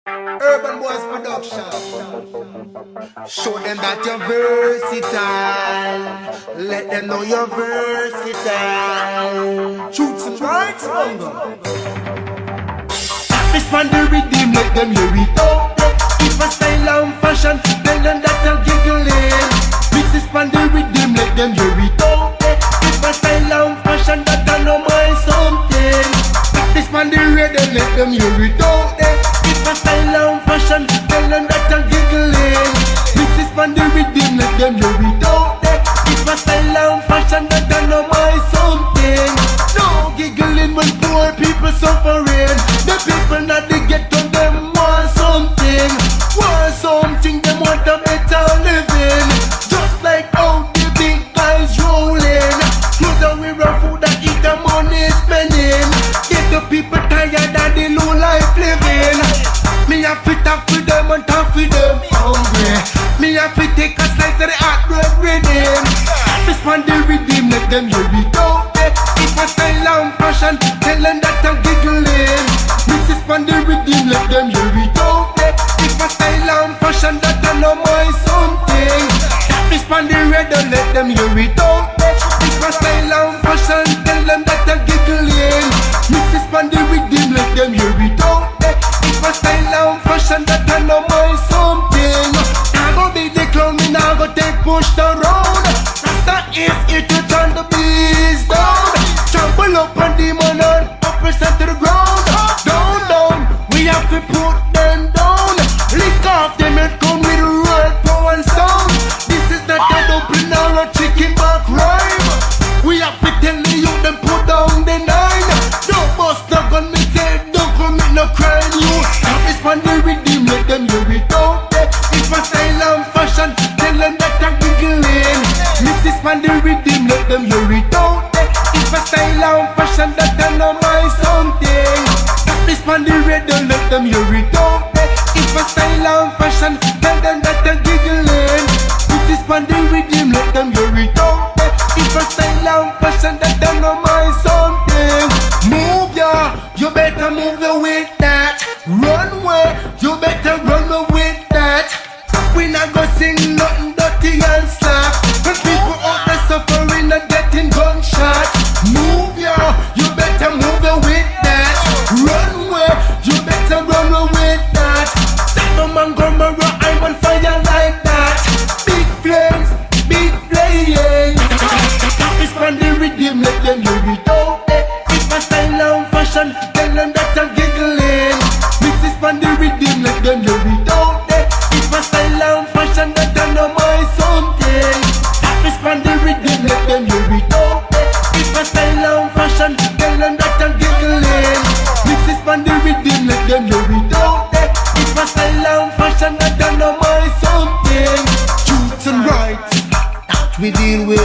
Urban BOYZ production. Show them that you're versatile. Let them know you're versatile. Truths and rights, hunger. This man the Riddim, let them hear it out. If a style and fashion, tell them that I'm giggling. Mix this man the Riddim, let them hear it out. If a style and fashion, that I know my something. This man the Riddim, let them hear it out. If a style and fashion, tell them that I'm giggling. Mix this man the Riddim, let them hear it out. If a style and fashion, that I know my something. No giggling when poor people suffering. The people not they get on them want something. Want something, them want a better living. Just like how the big guys rolling. Clothes and we run food that eat the money spending. Get the people tired of the low life living. Me a fit up for them and tough for them hungry. Me a fit take a slice of the hot bread Riddim. This man the Riddim, let them hear it out. If a style and fashion, tell them that I'm giggling. Mrs. man the Riddim, let them hear it out. If a style and fashion, that I know my something. This man the Riddim, let them hear it out. If a style and fashion, tell them that I'm giggling. Mrs. man the Riddim, let them hear it out. If a style and fashion, that I know my something. I go be the clown, me now go take pushed around. Rasta is here to turn the beast down. Trample up on the man and uppercut to the ground. Down, down, we have to put them down. Lick off them and come with real power and sound. This is not a dumpling or a chicken back rhyme. We have to tell the youth them put down the nine. Don't bust no gun, me say don't commit no crime. You have this man the Riddim, let them hear it out. If a style and fashion, tell them that I'm giggling. Mix this man the Riddim, let them hear it out. If a style and fashion, that I know my something. This man the Riddim, let them hear it out. If a style and fashion, tell them that I'm giggling. Mix this man the Riddim, let them hear it out. If a style and fashion, that I know my something. Move ya, you better move your with that. Run way, you better run with that. We not go sing nothing dirty and slap. When people out there suffering and getting gunshot. Move ya, you better move your with that. Run way, you better run with that. Sodom and Gomorrah, I'm on fire like that. Big flames, big flames. This man the Riddim, let them hear it out. If a style and fashion, tell them that I'm giggling. Mix this man the Riddim, let them hear it out. If a style and fashion, that I know my something. This man the Riddim, let them hear it out. If a style and fashion, tell them that I'm giggling. Mix this man the Riddim, let them hear it out. If a style and fashion, that I know my something. Truths and rights, that we deal with.